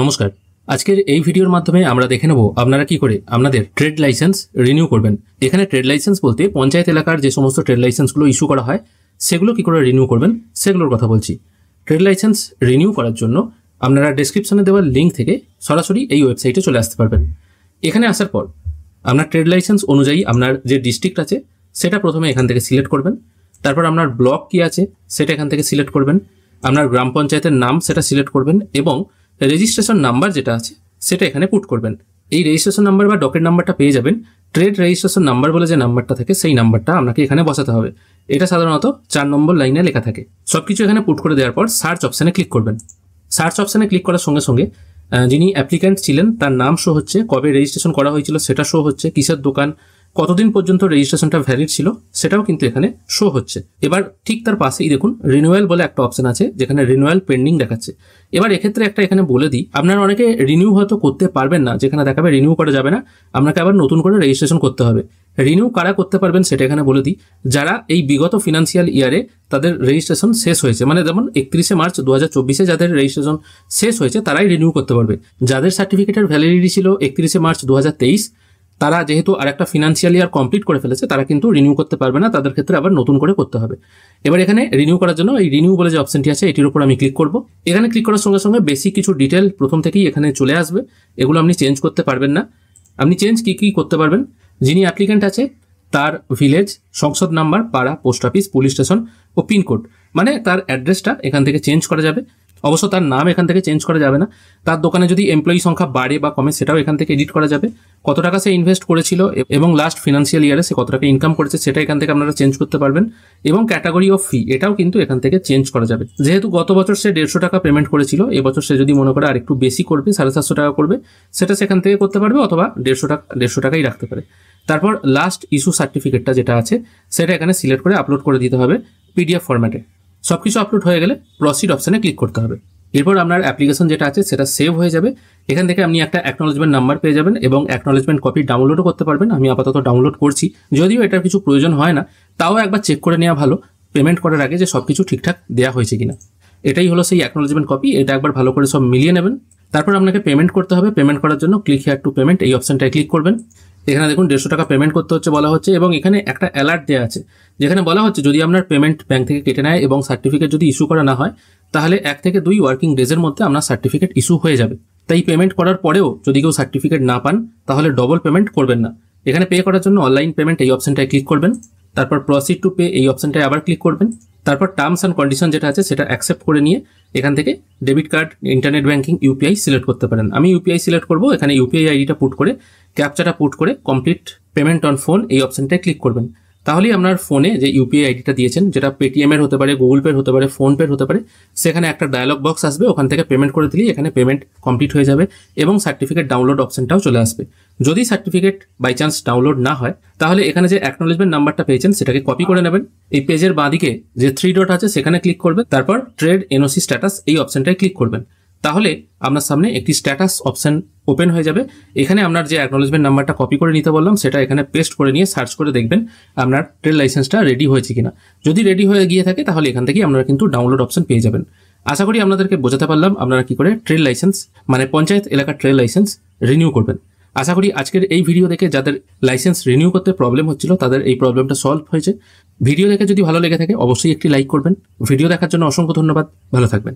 নমস্কার। আজকের এই ভিডিওর মাধ্যমে আমরা দেখে নেব আপনারা কি করে আপনাদের ট্রেড লাইসেন্স রিনিউ করবেন। এখানে ট্রেড লাইসেন্স বলতে পঞ্চায়েত এলাকার যে সমস্ত ট্রেড লাইসেন্সগুলো ইস্যু করা হয় সেগুলো কি করে রিনিউ করবেন সেগুলোর কথা বলছি। ট্রেড লাইসেন্স রিনিউ করার জন্য আপনারা ডেসক্রিপশনে দেওয়া লিঙ্ক থেকে সরাসরি এই ওয়েবসাইটে চলে আসতে পারবেন। এখানে আসার পর আপনার ট্রেড লাইসেন্স অনুযায়ী আপনার যে ডিস্ট্রিক্ট আছে সেটা প্রথমে এখান থেকে সিলেক্ট করবেন। তারপর আপনার ব্লক কি আছে সেটা এখান থেকে সিলেক্ট করবেন। আপনার গ্রাম পঞ্চায়েতের নাম সেটা সিলেক্ট করবেন এবং রেজিস্ট্রেশন নাম্বার যেটা আছে সেটা এখানে পুট করবেন। এই রেজিস্ট্রেশন নাম্বার বা ডকেট নাম্বারটা পেয়ে যাবেন। ট্রেড রেজিস্ট্রেশন নাম্বার বলে যে নাম্বারটা থাকে সেই নাম্বারটা আপনাকে এখানে বসাতে হবে। এটা সাধারণত 4 নম্বর লাইনে লেখা থাকে। সবকিছু এখানে পুট করে দেওয়ার পর সার্চ অপশানে ক্লিক করবেন। সার্চ অপশানে ক্লিক করার সঙ্গে সঙ্গে যিনি অ্যাপ্লিক্যান্ট ছিলেন তার নাম শো হচ্ছে, কবে রেজিস্ট্রেশন করা হয়েছিল সেটা শো হচ্ছে, কিসের দোকান, কতদিন পর্যন্ত রেজিস্ট্রেশনটা ভ্যালিড ছিল সেটাও কিন্তু এখানে শো হচ্ছে। এবার ঠিক তার পাশেই দেখুন রিনিউয়াল বলে একটা অপশন আছে যেখানে রিনিউয়াল পেন্ডিং দেখাচ্ছে। এবার এক্ষেত্রে একটা এখানে বলে দিই, আপনারা অনেকে রিনিউ হয়তো করতে পারবেন না, যেখানে দেখাবে রিনিউ করা যাবে না, আপনাকে আবার নতুন করে রেজিস্ট্রেশন করতে হবে। রিনিউ কারা করতে পারবেন সেটা এখানে বলে দিই, যারা এই বিগত ফিনান্সিয়াল ইয়ারে তাদের রেজিস্ট্রেশন শেষ হয়েছে, মানে যেমন 31শে মার্চ 2024 যাদের রেজিস্ট্রেশন শেষ হয়েছে তারাই রিনিউ করতে পারবে। যাদের সার্টিফিকেটের ভ্যালিডিটি ছিল 31শে মার্চ 2023 তারা যেহেতু আর একটা ফিনান্সিয়াল ইয়ার কমপ্লিট করে ফেলেছে তারা কিন্তু রিনিউ করতে পারবে না, তাদের ক্ষেত্রে আবার নতুন করে করতে হবে। এবার এখানে রিনিউ করার জন্য এই রিনিউ বলে যে অপশনটি আছে এটির উপর আমি ক্লিক করব। এখানে ক্লিক করার সঙ্গে সঙ্গে বেসিক কিছু ডিটেল প্রথম থেকেই এখানে চলে আসবে, এগুলো আপনি চেঞ্জ করতে পারবেন না। আপনি চেঞ্জ কি করতে পারবেন, যিনি অ্যাপ্লিক্যান্ট আছে তার ভিলেজ, সংসদ নাম্বার, পাড়া, পোস্ট অফিস, পুলিশ স্টেশন ও পিনকোড, মানে তার অ্যাড্রেসটা এখান থেকে চেঞ্জ করা যাবে। অবশ্য তার নাম এখান থেকে চেঞ্জ করা যাবে না। তার দোকানে যদি এমপ্লয়ি সংখ্যা বাড়ে বা কমে সেটাও এখান থেকে এডিট করা যাবে। কত টাকা সে ইনভেস্ট করেছিল এবং লাস্ট ফিনান্সিয়াল ইয়ারে সে কত টাকা ইনকাম করেছে সেটা এখান থেকে আপনারা চেঞ্জ করতে পারবেন। এবং ক্যাটাগরি অফ ফি এটাও কিন্তু এখান থেকে চেঞ্জ করা যাবে। যেহেতু গত বছর সে 150 টাকা পেমেন্ট করেছিল, এবছর সে যদি মনে করে আর একটু বেশি করবে, 750 টাকা করবে, সেটা সেখান থেকে করতে পারবে, অথবা 150 টাকাই রাখতে পারে। তারপর লাস্ট ইস্যু সার্টিফিকেটটা যেটা আছে সেটা এখানে সিলেক্ট করে আপলোড করে দিতে হবে পিডিএফ ফরম্যাটে। সবকিছু আপলোড হয়ে গেলে প্রসিড অপশানে ক্লিক করতে হবে। এরপর আপনার অ্যাপ্লিকেশন যেটা আছে সেটা সেভ হয়ে যাবে। এখান থেকে আপনি একটা অ্যাকনোলেজমেন্ট নাম্বার পেয়ে যাবেন এবং অ্যাকনোলেজমেন্ট কপি ডাউনলোডও করতে পারবেন। আমি আপাতত ডাউনলোড করছি, যদিও এটার কিছু প্রয়োজন হয় না, তাও একবার চেক করে নেওয়া ভালো পেমেন্ট করার আগে যে সবকিছু ঠিকঠাক দেওয়া হয়েছে কিনা। এটাই হলো সেই অ্যাকনোলেজমেন্ট কপি, এটা একবার ভালো করে সব মিলিয়ে নেবেন। তারপর আপনাকে পেমেন্ট করতে হবে। পেমেন্ট করার জন্য ক্লিক হিয়ার টু পেমেন্ট এই অপশনটায় ক্লিক করবেন। এখানে দেখুন 150 টাকা পেমেন্ট করতে হচ্ছে বলা হচ্ছে এবং এখানে একটা অ্যালার্ট দেওয়া আছে যেখানে বলা হচ্ছে যদি আপনার পেমেন্ট ব্যাংক থেকে কেটে নেয় এবং সার্টিফিকেট যদি ইস্যু করা না হয় তাহলে 1 থেকে 2 ওয়ার্কিং ডেজের মধ্যে আপনার সার্টিফিকেট ইস্যু হয়ে যাবে। তাই পেমেন্ট করার পরেও যদি কেউ সার্টিফিকেট না পান তাহলে ডবল পেমেন্ট করবেন না। এখানে পে করার জন্য অনলাইন পেমেন্ট এই অপশনটায় ক্লিক করবেন। তারপর প্রসিড টু পে এই অপশনটায় আবার ক্লিক করবেন। তারপর টার্মস অ্যান্ড কন্ডিশন যেটা আছে সেটা অ্যাকসেপ্ট করে নিয়ে এখান থেকে debit card, internet banking, UPI select করতে পারেন। আমি ইউপিআই সিলেক্ট করব। এখানে ইউপিআই আইডিটা পুট করে ক্যাপচাটা পুট করে কমপ্লিট পেমেন্ট অন ফোন এই অপশনটায় ক্লিক করবেন। তাহলেই আপনার ফোনে যে ইউপিআই আইডিটা দিয়েছেন, যেটা পেটিএমের হতে পারে, গুগল পের হতে পারে, ফোনপের হতে পারে, সেখানে একটা ডায়ালগ বক্স আসবে, ওখান থেকে পেমেন্ট করে দিলেই এখানে পেমেন্ট কমপ্লিট হয়ে যাবে এবং সার্টিফিকেট ডাউনলোড অপশনটাও চলে আসবে। যদি সার্টিফিকেট বাই চান্স ডাউনলোড না হয় তাহলে এখানে যে অ্যাকনোলেজমেন্ট নাম্বারটা পেয়েছেন সেটাকে কপি করে নেবেন। এই পেজের বাঁদিকে যে 3 ডট আছে সেখানে ক্লিক করবেন। তারপর ট্রেড এনওসি স্ট্যাটাস এই অপশনটায় ক্লিক করবেন। তাহলে আপনার সামনে একটি স্ট্যাটাস অপশন ওপেন হয়ে যাবে। এখানে আপনার যে অ্যাকনোলেজমেন্ট নাম্বারটা কপি করে নিতে বললাম সেটা এখানে পেস্ট করে নিয়ে সার্চ করে দেখবেন আপনার ট্রেড লাইসেন্সটা রেডি হয়েছে কিনা। যদি রেডি হয়ে গিয়ে থাকে তাহলে এখান থেকেই আপনারা কিন্তু ডাউনলোড অপশন পেয়ে যাবেন। আশা করি আপনাদেরকে বোঝাতে পারলাম আপনারা কি করে ট্রেড লাইসেন্স মানে পঞ্চায়েত এলাকার ট্রেড লাইসেন্স রিনিউ করবেন। আশা করি আজকের এই ভিডিও দেখে যাদের লাইসেন্স রিনিউ করতে প্রবলেম হচ্ছিল তাদের এই প্রবলেমটা সলভ হয়েছে। ভিডিও দেখে যদি ভালো লেগে থাকে অবশ্যই একটি লাইক করবেন। ভিডিও দেখার জন্য অসংখ্য ধন্যবাদ। ভালো থাকবেন।